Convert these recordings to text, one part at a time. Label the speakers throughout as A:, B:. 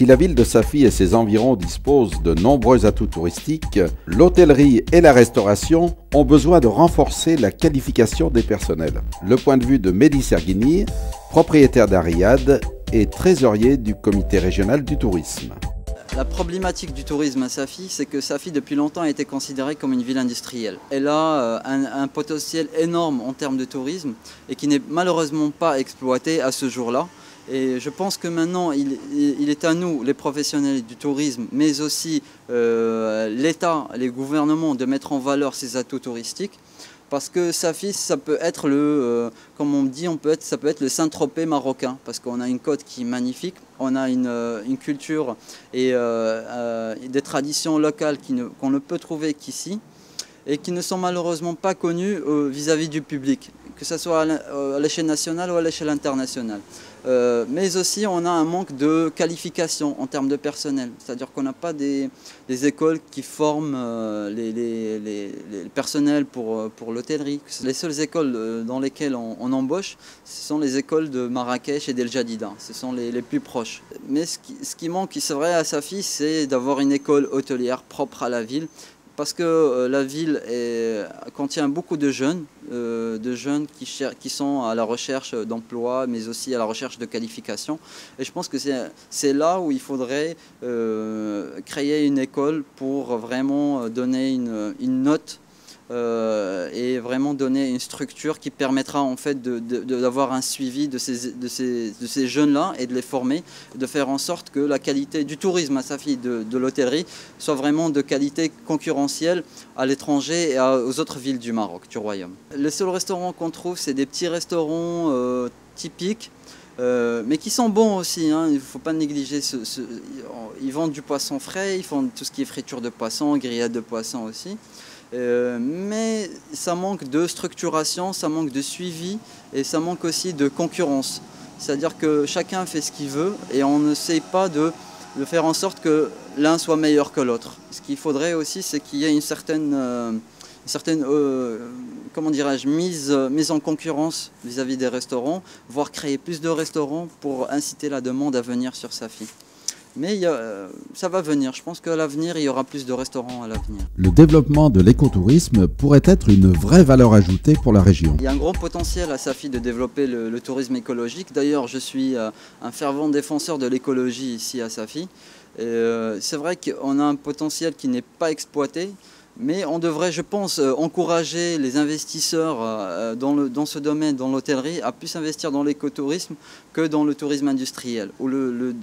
A: Si la ville de Safi et ses environs disposent de nombreux atouts touristiques, l'hôtellerie et la restauration ont besoin de renforcer la qualification des personnels. Le point de vue de Mehdi Serguini, propriétaire d'Ariad et trésorier du comité régional du tourisme.
B: La problématique du tourisme à Safi, c'est que Safi depuis longtemps a été considérée comme une ville industrielle. Elle a un potentiel énorme en termes de tourisme et qui n'est malheureusement pas exploité à ce jour-là. Et je pense que maintenant, il est à nous, les professionnels du tourisme, mais aussi l'État, les gouvernements, de mettre en valeur ces atouts touristiques. Parce que Safi, ça peut être comme on dit, ça peut être le Saint-Tropez marocain, parce qu'on a une côte qui est magnifique, on a une culture et des traditions locales qu'on ne peut trouver qu'ici, et qui ne sont malheureusement pas connues vis-à-vis du public, que ce soit à l'échelle nationale ou à l'échelle internationale. Mais aussi on a un manque de qualification en termes de personnel, c'est-à-dire qu'on n'a pas des écoles qui forment les personnels pour l'hôtellerie. Les seules écoles dans lesquelles on embauche, ce sont les écoles de Marrakech et d'El Jadida, ce sont les plus proches. Mais ce qui manque, c'est vrai, à Safi, c'est d'avoir une école hôtelière propre à la ville, parce que la ville contient beaucoup de jeunes qui sont à la recherche d'emploi, mais aussi à la recherche de qualification. Et je pense que c'est là où il faudrait créer une école pour vraiment donner une note et vraiment donner une structure qui permettra en fait d'avoir un suivi de ces jeunes-là et de les former, de faire en sorte que la qualité du tourisme à Safi, de l'hôtellerie, soit vraiment de qualité concurrentielle à l'étranger et aux autres villes du Maroc, du royaume. Les seuls restaurants qu'on trouve, c'est des petits restaurants typiques, mais qui sont bons aussi, hein. Il ne faut pas négliger. Ils vendent du poisson frais, ils font tout ce qui est friture de poisson, grillade de poisson aussi. Mais ça manque de structuration, ça manque de suivi et ça manque aussi de concurrence. C'est-à-dire que chacun fait ce qu'il veut et on ne sait pas de faire en sorte que l'un soit meilleur que l'autre. Ce qu'il faudrait aussi, c'est qu'il y ait une certaine comment dirais-je, mise en concurrence vis-à-vis des restaurants, voire créer plus de restaurants pour inciter la demande à venir sur Safi. Mais ça va venir, je pense qu'à l'avenir, il y aura plus de restaurants à l'avenir.
A: Le développement de l'écotourisme pourrait être une vraie valeur ajoutée pour la région.
B: Il y a un gros potentiel à Safi de développer le tourisme écologique. D'ailleurs, je suis un fervent défenseur de l'écologie ici à Safi. C'est vrai qu'on a un potentiel qui n'est pas exploité. Mais on devrait, je pense, encourager les investisseurs dans ce domaine, dans l'hôtellerie, à plus investir dans l'écotourisme que dans le tourisme industriel ou le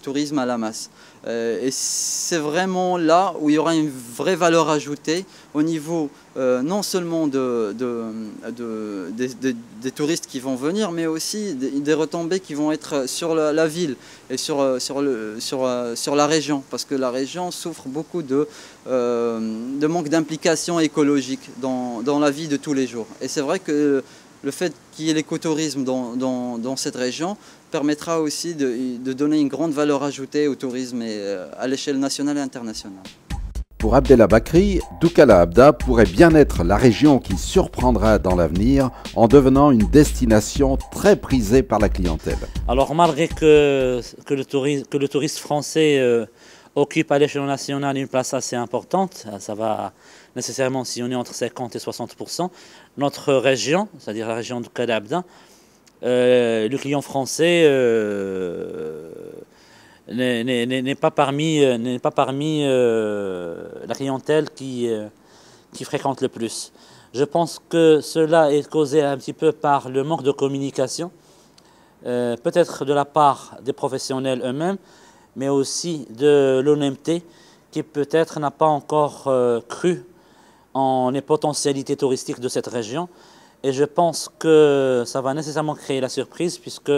B: tourisme à la masse. Et c'est vraiment là où il y aura une vraie valeur ajoutée au niveau non seulement des touristes qui vont venir, mais aussi des retombées qui vont être sur la ville et sur la région, parce que la région souffre beaucoup de manque d'implication écologique dans la vie de tous les jours. Et c'est vrai que le fait qu'il y ait l'écotourisme dans cette région permettra aussi de donner une grande valeur ajoutée au tourisme à l'échelle nationale et internationale.
A: Pour Abdellah Bakri, Doukala Abda pourrait bien être la région qui surprendra dans l'avenir en devenant une destination très prisée par la clientèle.
C: Alors malgré que le touriste français occupe à l'échelle nationale une place assez importante, ça va nécessairement sillonner entre 50 et 60%, notre région, c'est-à-dire la région de Doukala Abda, le client français n'est pas parmi la clientèle qui fréquente le plus. Je pense que cela est causé un petit peu par le manque de communication, peut-être de la part des professionnels eux-mêmes, mais aussi de l'ONMT qui peut-être n'a pas encore cru en les potentialités touristiques de cette région. Et je pense que ça va nécessairement créer la surprise puisque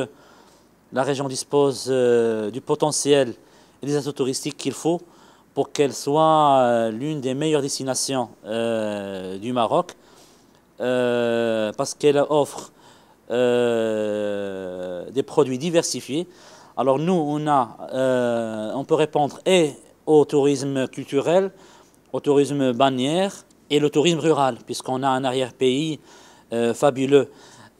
C: la région dispose du potentiel et des atouts touristiques qu'il faut pour qu'elle soit l'une des meilleures destinations du Maroc parce qu'elle offre des produits diversifiés. Alors nous, on peut répondre et au tourisme culturel, au tourisme bannière et le tourisme rural, puisqu'on a un arrière-pays fabuleux.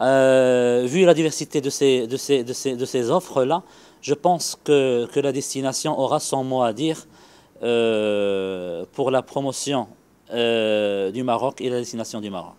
C: Vu la diversité de ces offres-là, je pense que la destination aura son mot à dire pour la promotion du Maroc et la destination du Maroc.